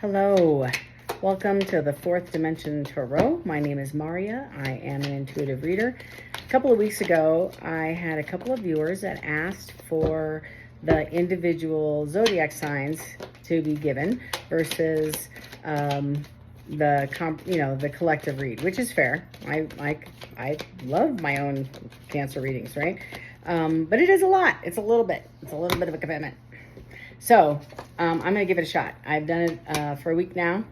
Hello, welcome to the Fourth Dimension Tarot. My name is Maria. I am an intuitive reader. A couple of weeks ago, I had a couple of viewers that asked for the individual zodiac signs to be given versus the collective read, which is fair. I love my own Cancer readings, right? But it is a lot. It's a little bit of a commitment. So I'm going to give it a shot. I've done it for a week now,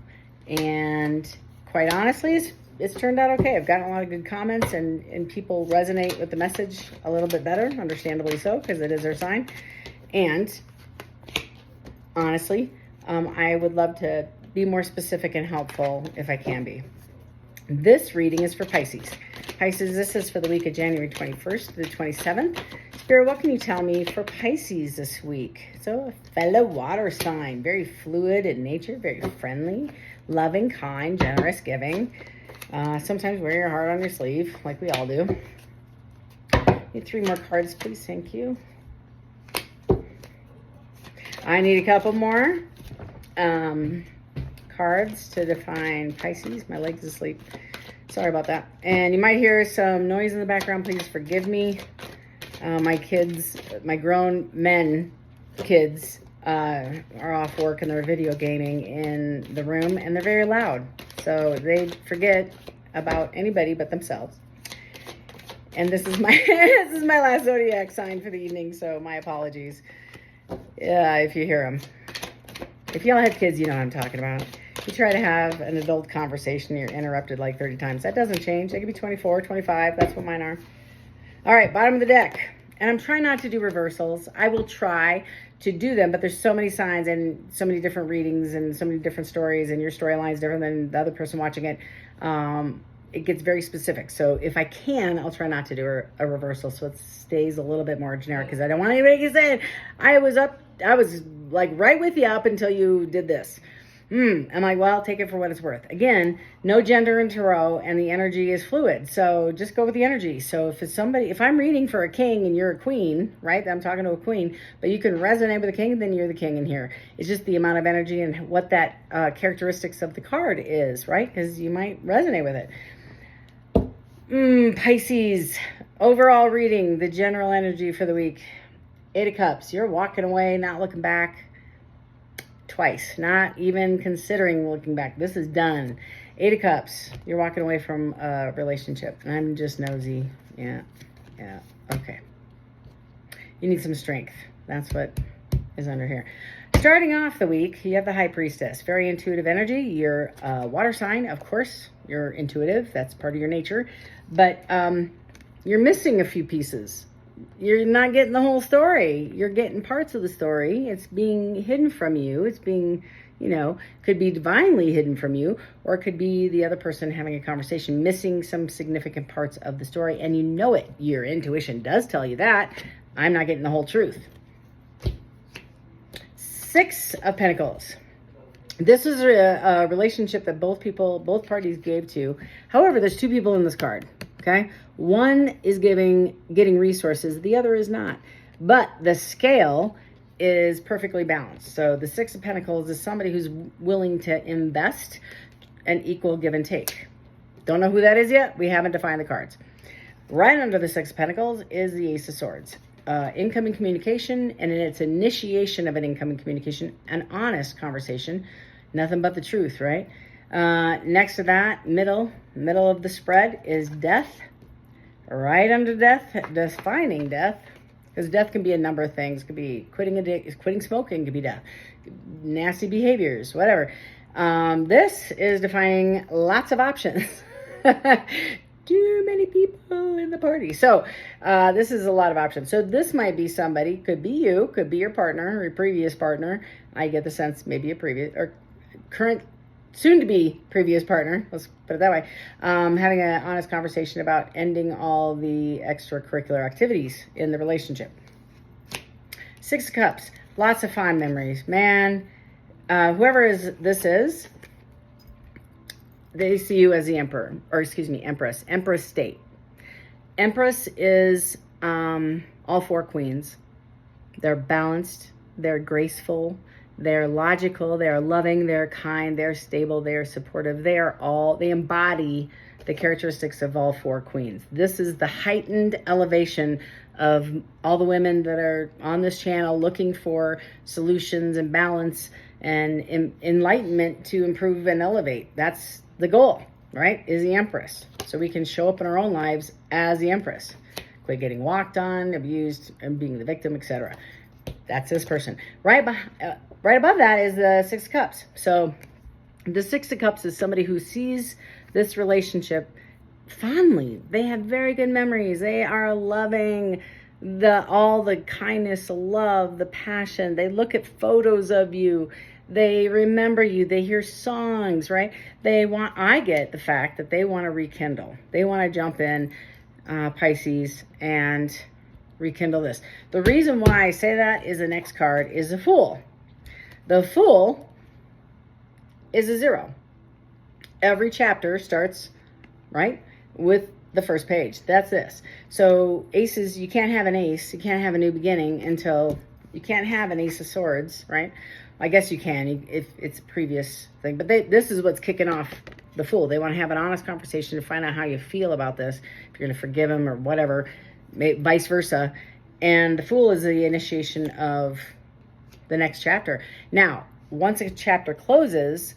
and quite honestly, it's turned out okay. I've gotten a lot of good comments, and people resonate with the message a little bit better, understandably so, because it is their sign. And honestly, I would love to be more specific and helpful if I can be. This reading is for Pisces. Pisces, this is for the week of January 21st to the 27th. Spirit, what can you tell me for Pisces this week? So, a fellow water sign, very fluid in nature, very friendly, loving, kind, generous, giving. Sometimes wear your heart on your sleeve, like we all do. Need 3 more cards, please. Thank you. I need a couple more cards to define Pisces. My leg's asleep. Sorry about that. And you might hear some noise in the background. Please forgive me. My kids, my grown men kids, are off work and they're video gaming in the room, and they're very loud. So they forget about anybody but themselves. And this is my this is my last zodiac sign for the evening. So my apologies. If you hear them. If y'all have kids, you know what I'm talking about. You try to have an adult conversation, you're interrupted like 30 times. That doesn't change. They could be 24, 25. That's what mine are. All right, bottom of the deck. And I'm trying not to do reversals. I will try to do them, but there's so many signs and so many different readings and so many different stories, and your storyline is different than the other person watching it. It gets very specific. So if I can, I'll try not to do a reversal so it stays a little bit more generic, because I don't want anybody to say, I was like right with you up until you did this. I'm like, well, take it for what it's worth. Again, no gender in tarot, and the energy is fluid. So just go with the energy. So if I'm reading for a king and you're a queen, right? I'm talking to a queen, but you can resonate with a king, then you're the king in here. It's just the amount of energy and what that characteristics of the card is, right? Because you might resonate with it. Pisces, overall reading, the general energy for the week. 8 of Cups, you're walking away, not looking back. Twice, not even considering looking back. This is done. 8 of Cups, you're walking away from a relationship. I'm just nosy. Yeah, okay. You need some strength. That's what is under here. Starting off the week, you have the High Priestess. Very intuitive energy. You're a water sign, of course. You're intuitive. That's part of your nature. But you're missing a few pieces. You're not getting the whole story. You're getting parts of the story. It's being hidden from you. It's being, could be divinely hidden from you, or it could be the other person having a conversation, missing some significant parts of the story, and you know it. Your intuition does tell you that. I'm not getting the whole truth. 6 of Pentacles. This is a relationship that both parties gave to. However, there's 2 people in this card. Okay, one is getting resources, the other is not. But the scale is perfectly balanced. So the 6 of Pentacles is somebody who's willing to invest an equal give and take. Don't know who that is yet. We haven't defined the cards. Right under the 6 of Pentacles is the Ace of Swords. Incoming communication, and in its initiation of an incoming communication, an honest conversation, nothing but the truth, right? Next to that, middle of the spread is death. Right under death, defining death, because death can be a number of things. It could be quitting smoking, could be death, nasty behaviors, whatever. This is defining lots of options. Too many people in the party. So this is a lot of options. So this might be somebody, could be you, could be your partner or your previous partner. I get the sense maybe a previous or current, soon-to-be previous partner, let's put it that way, having an honest conversation about ending all the extracurricular activities in the relationship. 6 of Cups, lots of fond memories. Man, whoever this is, they see you as the empress. Empress state. Empress is all 4 queens. They're balanced. They're graceful. They're logical, they're loving, they're kind, they're stable, they're supportive. They embody the characteristics of all 4 queens. This is the heightened elevation of all the women that are on this channel looking for solutions and balance and enlightenment to improve and elevate. That's the goal, right? Is the Empress. So we can show up in our own lives as the Empress. Quit getting walked on, abused, and being the victim, etc. That's this person. Right above that is the 6 of Cups. So the 6 of Cups is somebody who sees this relationship fondly. They have very good memories. They are loving all the kindness, the love, the passion. They look at photos of you. They remember you. They hear songs, right? I get the fact that they want to rekindle. They want to jump in, Pisces, and rekindle this. The reason why I say that is the next card is the Fool. The Fool is a 0. Every chapter starts, right, with the first page. That's this. So aces, you can't have an ace. You can't have a new beginning until you can't have an Ace of Swords, right? I guess you can if it's a previous thing. But this is what's kicking off the Fool. They want to have an honest conversation to find out how you feel about this. If you're going to forgive him or whatever, vice versa. And the Fool is the initiation of the next chapter. Now, once a chapter closes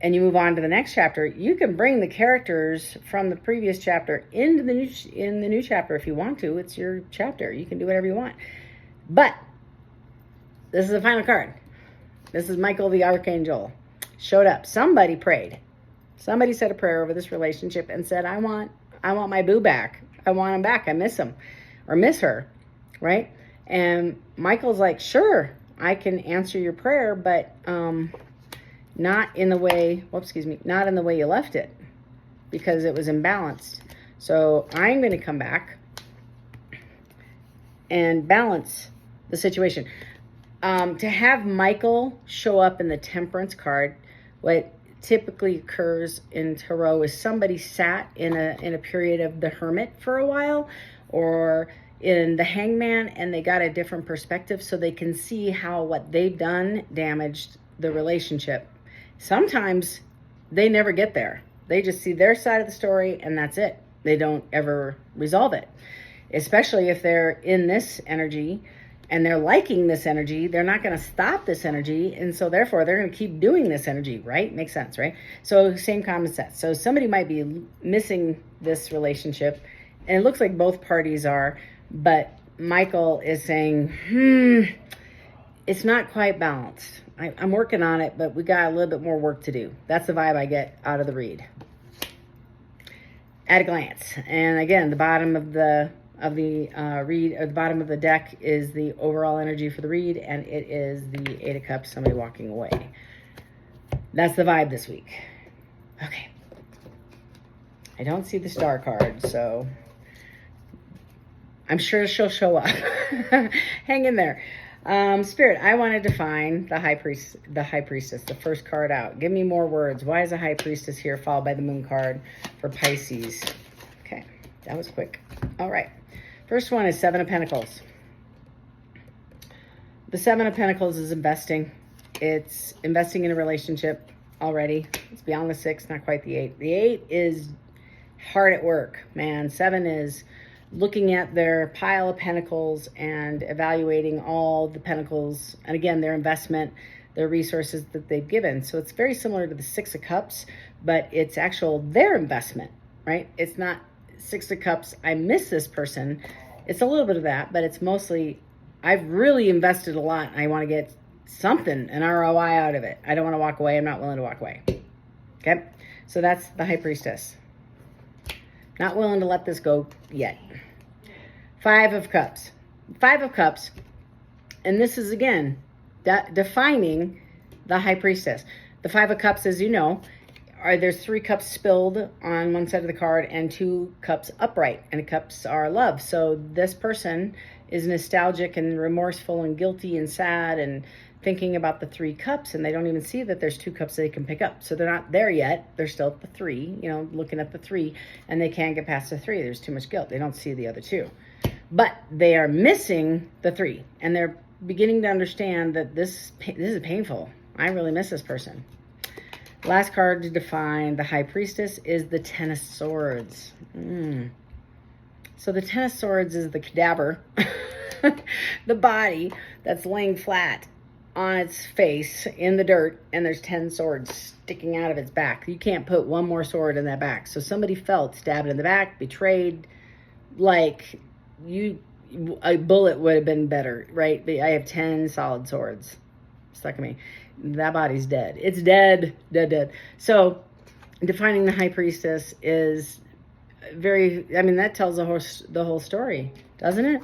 and you move on to the next chapter, you can bring the characters from the previous chapter into the new chapter if you want to. It's your chapter. You can do whatever you want. But this is the final card. This is Michael the Archangel. Showed up. Somebody prayed. Somebody said a prayer over this relationship and said, I want my boo back. I want him back. I miss him or miss her, right? And Michael's like, sure, I can answer your prayer, but not in the way, not in the way you left it, because it was imbalanced. So I'm going to come back and balance the situation. To have Michael show up in the Temperance card, what typically occurs in tarot is somebody sat in a period of the Hermit for a while, or in the Hangman, and they got a different perspective so they can see how what they've done damaged the relationship. Sometimes they never get there. They just see their side of the story and that's it. They don't ever resolve it. Especially if they're in this energy and they're liking this energy, they're not going to stop this energy. And so therefore they're going to keep doing this energy, right? Makes sense, right? So same common sense. So somebody might be missing this relationship, and it looks like both parties are, but Michael is saying, it's not quite balanced. I'm working on it, but we got a little bit more work to do. That's the vibe I get out of the read at a glance. And again, the bottom of the read, or the bottom of the deck, is the overall energy for the read, and it is the 8 of Cups, somebody walking away. That's the vibe this week. Okay. I don't see the Star card, so I'm sure she'll show up. Hang in there. Spirit, I want to define the High Priestess, the first card out. Give me more words. Why is the High Priestess here, followed by the Moon card for Pisces? Okay, that was quick. All right. First one is 7 of Pentacles. The 7 of Pentacles is investing. It's investing in a relationship already. It's beyond the 6, not quite the 8. The 8 is hard at work, man. 7 is looking at their pile of pentacles and evaluating all the pentacles, and again, their investment, their resources that they've given. So it's very similar to the 6 of Cups, but it's their investment, right? It's not 6 of Cups, I miss this person. It's a little bit of that, but it's mostly, I've really invested a lot and I want to get something, an ROI out of it. I don't want to walk away. I'm not willing to walk away. Okay? So that's the High Priestess. Not willing to let this go yet. 5 of Cups. 5 of Cups. And this is, again, defining the High Priestess. The 5 of Cups, as you know, there's 3 cups spilled on one side of the card and 2 cups upright. And the cups are love. So this person is nostalgic and remorseful and guilty and sad and thinking about the 3 cups, and they don't even see that there's 2 cups they can pick up. So they're not there yet. They're still at the 3, looking at the 3, and they can't get past the 3. There's too much guilt. They don't see the other 2. But they are missing the 3, and they're beginning to understand that this is painful. I really miss this person. Last card to define the High Priestess is the Ten of Swords. So the Ten of Swords is the cadaver, the body that's laying flat on its face in the dirt, and there's 10 swords sticking out of its back. You can't put one more sword in that back. So somebody felt stabbed in the back, betrayed, like a bullet would have been better, right? But I have 10 solid swords stuck in me. That body's dead. It's dead, dead, dead. So defining the High Priestess is very, I mean, that tells the whole story, doesn't it?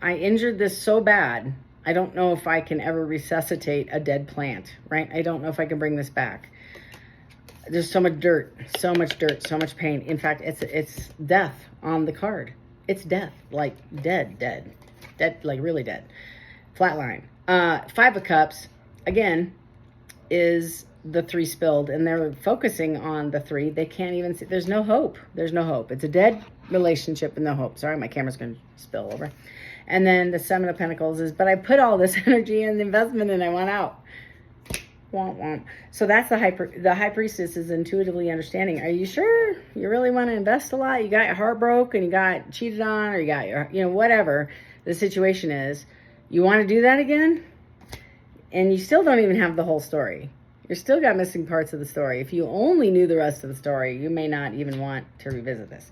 I injured this so bad, I don't know if I can ever resuscitate a dead plant, right? I don't know if I can bring this back. There's so much dirt, so much pain. In fact, it's death on the card. It's death, like dead, like really dead. Flatline. Five of Cups, again, is the 3 spilled, and they're focusing on the 3. They can't even see. There's no hope. It's a dead relationship and no hope. Sorry, my camera's going to spill over. And then the 7 of Pentacles is, but I put all this energy and investment and I want out. Womp. So that's the High Priestess is intuitively understanding. Are you sure you really want to invest a lot? You got your heart broke and you got cheated on, or you got your, whatever the situation is. You want to do that again? And you still don't even have the whole story. You're still got missing parts of the story. If you only knew the rest of the story, you may not even want to revisit this.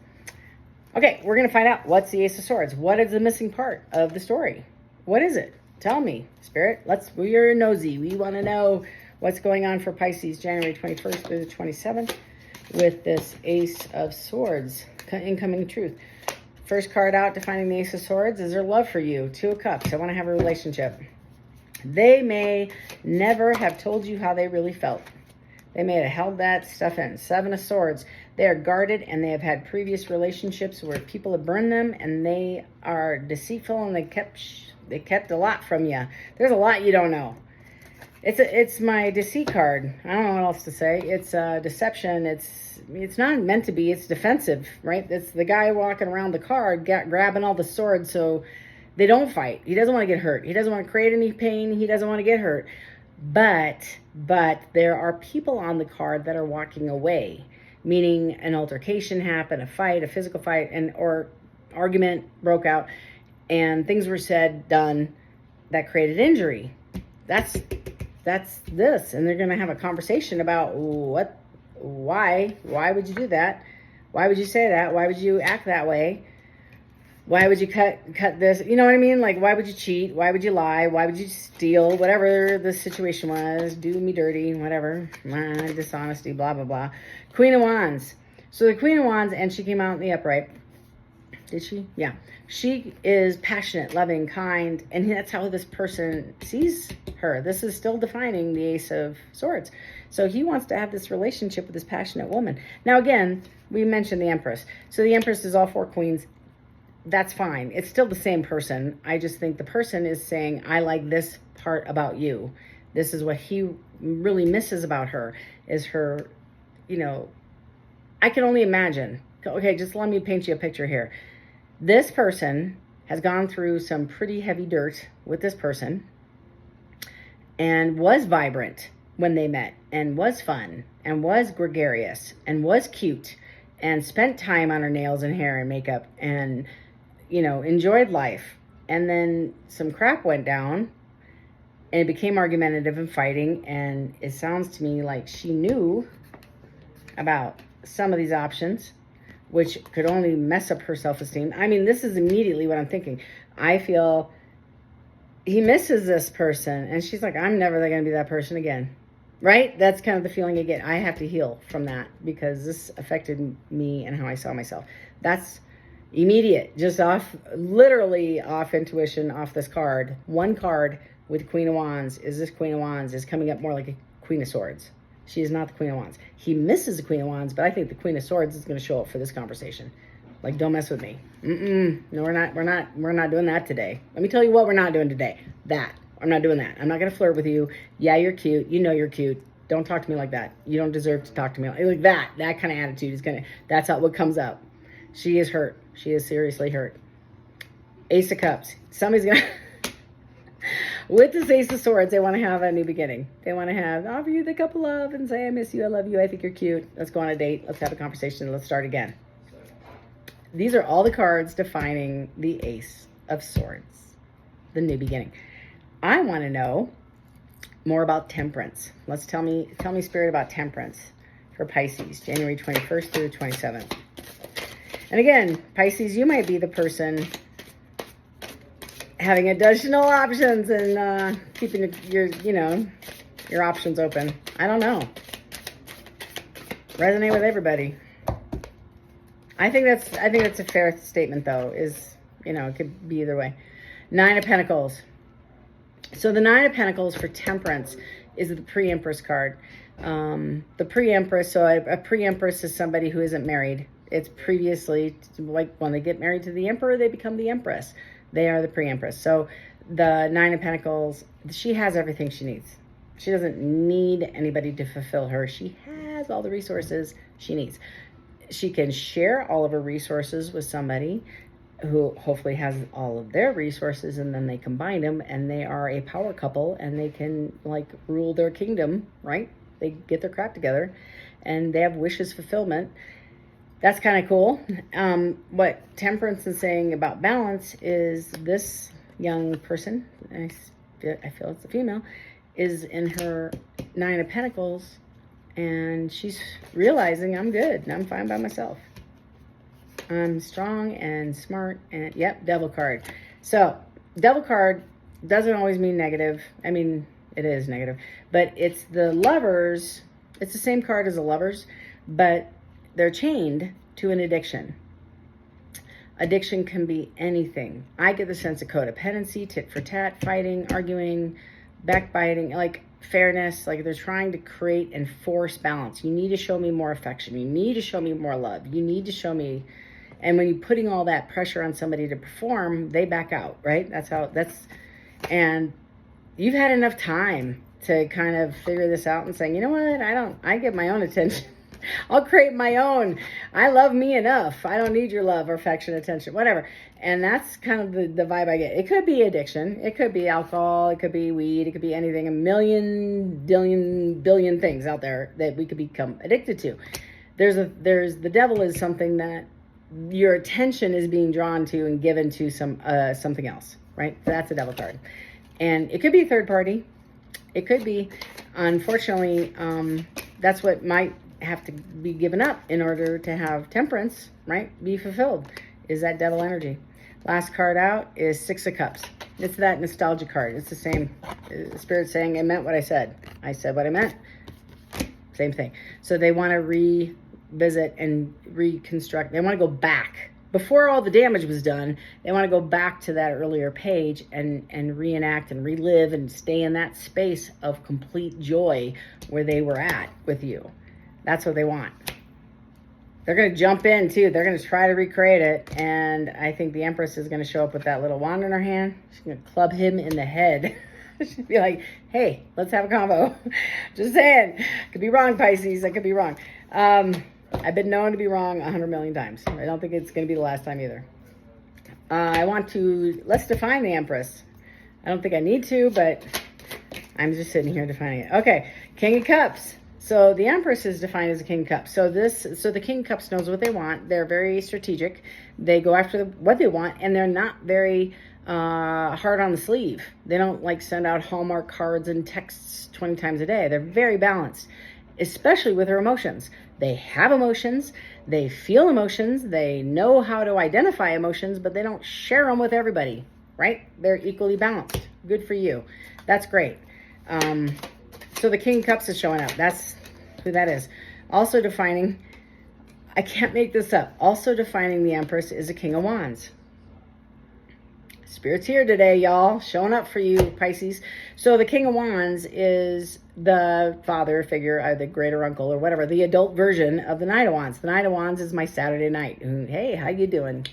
Okay, we're going to find out what's the Ace of Swords. What is the missing part of the story? What is it? Tell me, Spirit. We're nosy. We want to know what's going on for Pisces January 21st through the 27th with this Ace of Swords, incoming truth. First card out defining the Ace of Swords is their love for you. 2 of Cups. I want to have a relationship. They may never have told you how they really felt. They may have held that stuff in. 7 of Swords. They are guarded, and they have had previous relationships where people have burned them, and they are deceitful, and they kept a lot from you. There's a lot you don't know. It's my deceit card. I don't know what else to say. It's deception. It's not meant to be. It's defensive, right? It's the guy walking around the card grabbing all the swords so they don't fight. He doesn't want to get hurt. He doesn't want to create any pain. He doesn't want to get hurt. But there are people on the card that are walking away, meaning an altercation happened, a fight, a physical fight, or argument broke out, and things were said, done, that created injury. That's this, and they're going to have a conversation about why would you do that? Why would you say that? Why would you act that way? Why would you cut this? You know what I mean? Like, why would you cheat? Why would you lie? Why would you steal? Whatever the situation was, do me dirty, whatever. Dishonesty, blah, blah, blah. Queen of Wands. So the Queen of Wands, and she came out in the upright. Did she? Yeah. She is passionate, loving, kind, and that's how this person sees her. This is still defining the Ace of Swords. So he wants to have this relationship with this passionate woman. Now, again, we mentioned the Empress. So the Empress is all 4 queens. That's fine. It's still the same person. I just think the person is saying, I like this part about you. This is what he really misses about her, is her, I can only imagine. Okay, just let me paint you a picture here. This person has gone through some pretty heavy dirt with this person and was vibrant when they met, and was fun, and was gregarious, and was cute, and spent time on her nails and hair and makeup, and enjoyed life. And then some crap went down and it became argumentative and fighting. And it sounds to me like she knew about some of these options, which could only mess up her self-esteem. I mean, this is immediately what I'm thinking. I feel he misses this person, and she's like, I'm never going to be that person again. Right? That's kind of the feeling I get. I have to heal from that because this affected me and how I saw myself. That's immediate, just literally off intuition, off this card. One card with Queen of Wands is this Queen of Wands is coming up more like a Queen of Swords. She is not the Queen of Wands. He misses the Queen of Wands, but I think the Queen of Swords is going to show up for this conversation. Like, don't mess with me. No, we're not doing that today. Let me tell you what we're not doing today. I'm not doing that. I'm not going to flirt with you. Yeah, you're cute. You know you're cute. Don't talk to me like that. You don't deserve to talk to me like that. That kind of attitude is that's what comes up. She is hurt. She is seriously hurt. Ace of Cups. Somebody's going to... With this Ace of Swords, they want to have a new beginning. They want to offer you the cup of love and say, I miss you, I love you, I think you're cute. Let's go on a date. Let's have a conversation. Let's start again. These are all the cards defining the Ace of Swords, the new beginning. I want to know more about temperance. Tell me, Spirit, about temperance for Pisces, January 21st through the 27th. And again, Pisces, you might be the person having additional options and keeping your options open. I don't know. Resonate with everybody. I think that's a fair statement, though. It could be either way. Nine of Pentacles. So the Nine of Pentacles for temperance is the pre-empress card. The pre-empress. So a pre-empress is somebody who isn't married. It's previously, like when they get married to the emperor, they become the empress. They are the pre-empress. So the Nine of Pentacles, she has everything she needs. She doesn't need anybody to fulfill her. She has all the resources she needs. She can share all of her resources with somebody who hopefully has all of their resources, and then they combine them and they are a power couple, and they can rule their kingdom, right? They get their crap together and they have wishes fulfillment. That's kind of cool. What temperance is saying about balance is this young person, I feel it's a female, is in her Nine of Pentacles, and she's realizing I'm good and I'm fine by myself. I'm strong and smart, and yep, Devil card. So Devil card doesn't always mean negative. I mean, it is negative, but it's the Lovers. It's the same card as the Lovers, but they're chained to an addiction. Addiction can be anything. I get the sense of codependency, tit for tat, fighting, arguing, backbiting, fairness. They're trying to create and force balance. You need to show me more affection. You need to show me more love. You need to show me. And when you're putting all that pressure on somebody to perform, they back out, right? And you've had enough time to kind of figure this out and saying, you know what? I get my own attention. I'll create my own. I love me enough. I don't need your love or affection, attention, whatever. And that's kind of the vibe I get. It could be addiction. It could be alcohol. It could be weed. It could be anything. A million, billion things out there that we could become addicted to. The devil is something that your attention is being drawn to and given to something else, right? That's a devil card. And it could be a third party. It could be, unfortunately, that's what might have to be given up in order to have temperance, right? Be fulfilled, is that devil energy. Last card out is Six of Cups. It's that nostalgia card. It's the same. Spirit saying, I meant what I said. I said what I meant. Same thing. So they want to revisit and reconstruct. They want to go back. Before all the damage was done, they want to go back to that earlier page and reenact and relive and stay in that space of complete joy where they were at with you. That's what they want. They're going to jump in, too. They're going to try to recreate it. And I think the Empress is going to show up with that little wand in her hand. She's going to club him in the head. She'll be like, hey, let's have a convo. Just saying. Could be wrong, Pisces. I could be wrong. I've been known to be wrong 100 million times. I don't think it's going to be the last time either. Let's define the Empress. I don't think I need to, but I'm just sitting here defining it. Okay, King of Cups. So the Empress is defined as a King of Cups. So the King of Cups knows what they want. They're very strategic. They go after what they want, and they're not very hard on the sleeve. They don't send out Hallmark cards and texts 20 times a day. They're very balanced, especially with their emotions. They have emotions. They feel emotions. They know how to identify emotions, but they don't share them with everybody, right? They're equally balanced. Good for you. That's great. So the King of Cups is showing up. That's who that is. Also defining, I can't make this up, also defining the Empress is a King of Wands. Spirit's here today, y'all. Showing up for you, Pisces. So the King of Wands is the father figure, the greater uncle or whatever, the adult version of the Knight of Wands. The Knight of Wands is my Saturday night. Hey, how you doing?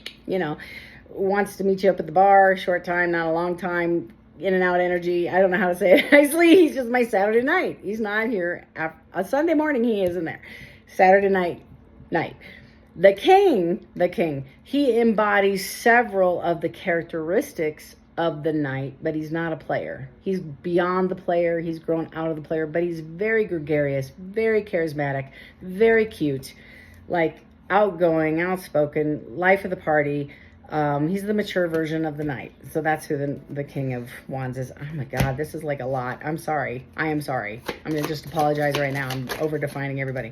Wants to meet you up at the bar, short time, not a long time, in and out energy. I don't know how to say it nicely. He's just my Saturday night. He's not here. On Sunday morning, he isn't there. Saturday night. The king, he embodies several of the characteristics of the knight, but he's not a player. He's beyond the player. He's grown out of the player, but he's very gregarious, very charismatic, very cute, like outgoing, outspoken, life of the party. He's the mature version of the knight. So that's who the King of Wands is. Oh my God, this is like a lot. I'm sorry. I am sorry. I'm going to just apologize right now. I'm over defining everybody.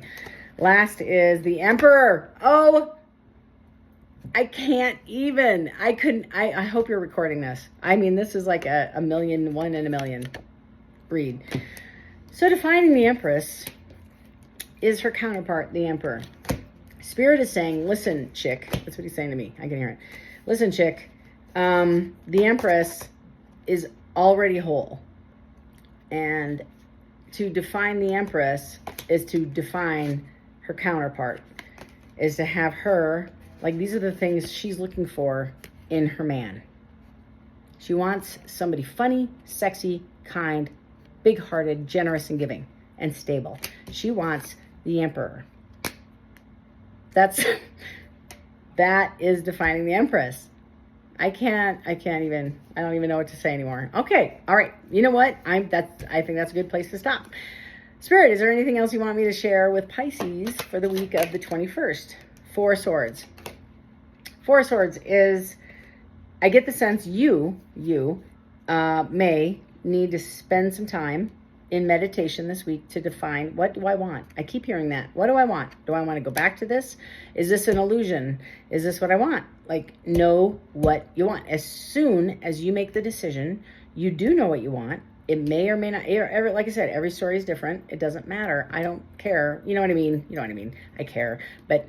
Last is the Emperor. Oh, I can't even. I couldn't. I hope you're recording this. I mean, this is like a million, one in a million read. So defining the Empress is her counterpart, the Emperor. Spirit is saying, listen, chick. That's what he's saying to me. I can hear it. Listen, chick. The Empress is already whole. And to define the Empress is to define her counterpart. Is to have her, like, these are the things she's looking for in her man. She wants somebody funny, sexy, kind, big-hearted, generous, and giving, and stable. She wants the Emperor. That is defining the Empress. I don't even know what to say anymore. Okay, all right. You know what? I think that's a good place to stop. Spirit, is there anything else you want me to share with Pisces for the week of the 21st? Four Swords. Four Swords is, I get the sense you may need to spend some time in meditation this week to define, what do I want? I keep hearing that. What do I want? Do I want to go back to this? Is this an illusion? Is this what I want? Like, know what you want. As soon as you make the decision, you do know what you want. It may or may not, like I said, every story is different. It doesn't matter. I don't care. You know what I mean? You know what I mean? I care. But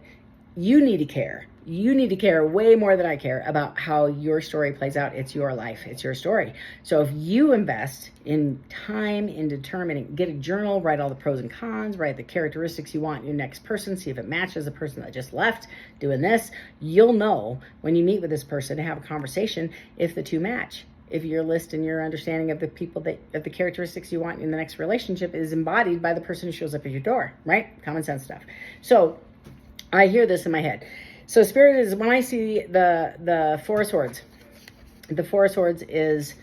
you need to care. You need to care way more than I care about how your story plays out. It's your life. It's your story. So if you invest in time in determining, get a journal, write all the pros and cons, write the characteristics you want in your next person, see if it matches the person that just left doing this, you'll know when you meet with this person to have a conversation if the two match. If your list and your understanding of the people of the characteristics you want in the next relationship is embodied by the person who shows up at your door, right? Common sense stuff. So I hear this in my head. So Spirit is, when I see the Four of Swords, the Four of Swords is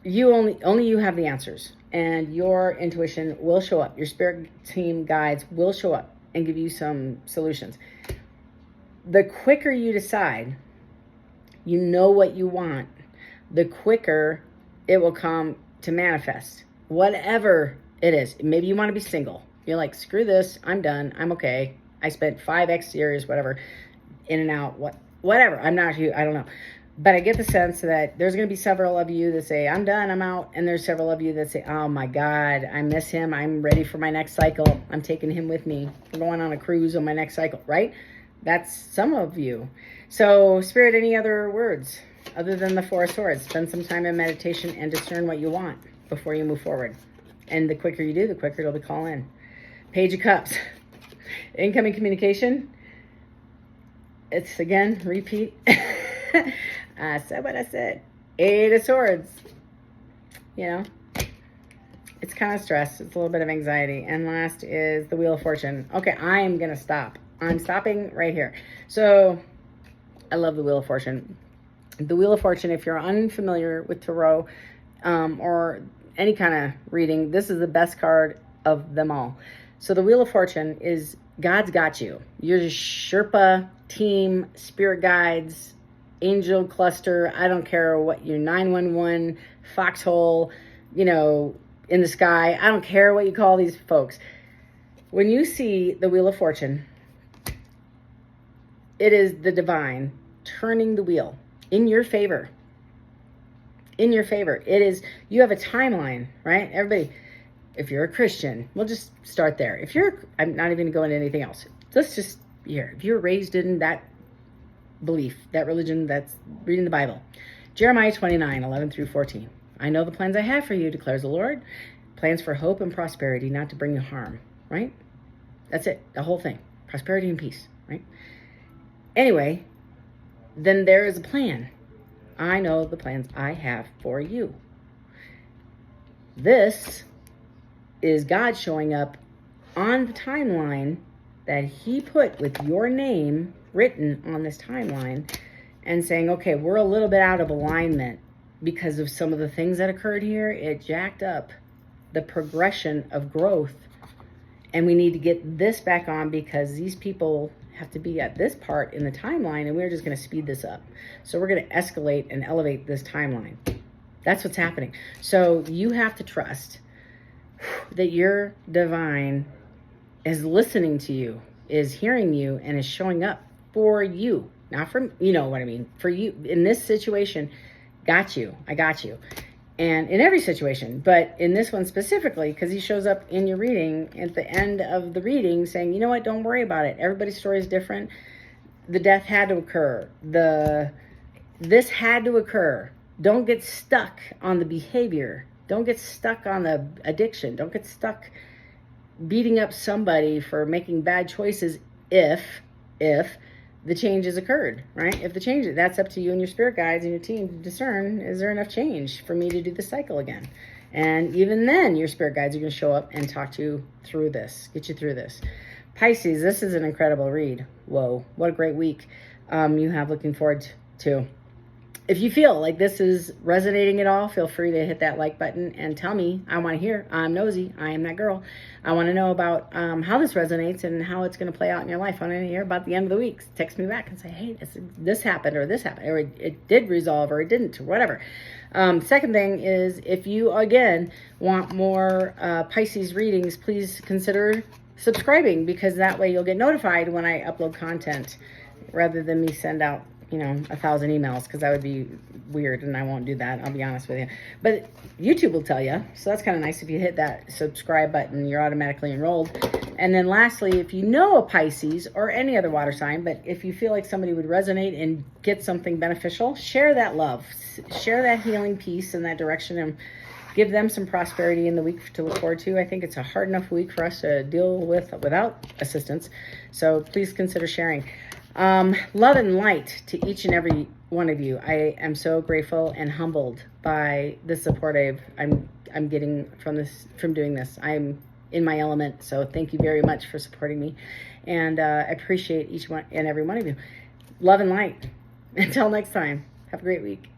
you only you have the answers, and your intuition will show up. Your spirit team guides will show up and give you some solutions. The quicker you decide, you know what you want, the quicker it will come to manifest. Whatever it is. Maybe you want to be single. You're like, screw this. I'm done. I'm okay. I spent 5X years, whatever, in and out, whatever. I'm not you. I don't know. But I get the sense that there's going to be several of you that say, I'm done, I'm out. And there's several of you that say, oh my God, I miss him. I'm ready for my next cycle. I'm taking him with me. I'm going on a cruise on my next cycle, right? That's some of you. So Spirit, any other words other than the Four of Swords? Spend some time in meditation and discern what you want before you move forward. And the quicker you do, the quicker it'll be called in. Page of Cups. Incoming communication. It's, again, repeat. I said what I said. Eight of Swords. You know, it's kind of stress. It's a little bit of anxiety. And last is the Wheel of Fortune. Okay, I am going to stop. I'm stopping right here. So I love the Wheel of Fortune. The Wheel of Fortune, if you're unfamiliar with Tarot or any kind of reading, this is the best card of them all. So the Wheel of Fortune is God's got you. You're just Sherpa, team, spirit guides, angel cluster. I don't care what your 911, foxhole, you know, in the sky. I don't care what you call these folks. When you see the Wheel of Fortune, it is the divine turning the wheel in your favor. In your favor. It is, you have a timeline, right? Everybody, if you're a Christian, we'll just start there. I'm not even going to go into anything else. Let's just, here. If you're raised in that belief, that religion, that's reading the Bible. Jeremiah 29, 11 through 14. I know the plans I have for you, declares the Lord. Plans for hope and prosperity, not to bring you harm, right? That's it. The whole thing. Prosperity and peace, right? Anyway, then there is a plan. I know the plans I have for you. This is God showing up on the timeline that he put with your name written on this timeline and saying, okay, we're a little bit out of alignment because of some of the things that occurred here. It jacked up the progression of growth, and we need to get this back on because these people have to be at this part in the timeline, and we're just going to speed this up. So we're going to escalate and elevate this timeline. That's what's happening. So you have to trust that your divine is listening to you, is hearing you, and is showing up for you. Not from, you know what I mean, for you in this situation. Got you. I got you. And in every situation, but in this one specifically, because he shows up in your reading at the end of the reading saying, you know what, don't worry about it. Everybody's story is different. The death had to occur. This had to occur. Don't get stuck on the behavior. Don't get stuck on the addiction. Don't get stuck beating up somebody for making bad choices if the changes occurred, right? If the changes, that's up to you and your spirit guides and your team to discern, is there enough change for me to do the cycle again? And even then, your spirit guides are going to show up and talk to you through this, get you through this. Pisces, this is an incredible read. Whoa, what a great week you have looking forward to. If you feel like this is resonating at all, feel free to hit that like button and tell me. I want to hear. I'm nosy. I am that girl. I want to know about how this resonates and how it's going to play out in your life. I want to hear about the end of the week. Text me back and say, hey, this happened, or it did resolve, or it didn't, or whatever. Second thing is, if you, again, want more Pisces readings, please consider subscribing, because that way you'll get notified when I upload content rather than me send out 1,000 emails, because that would be weird, and I won't do that. I'll be honest with you. But YouTube will tell you, so that's kind of nice. If you hit that subscribe button, you're automatically enrolled. And then lastly, if you know a Pisces or any other water sign, but if you feel like somebody would resonate and get something beneficial, share that love, share that healing piece in that direction, and give them some prosperity in the week to look forward to. I think it's a hard enough week for us to deal with without assistance. So please consider sharing. Love and light to each and every one of you. I am so grateful and humbled by the support I'm getting from doing this. I'm in my element, so thank you very much for supporting me, and I appreciate each one and every one of you. Love and light. Until next time, have a great week.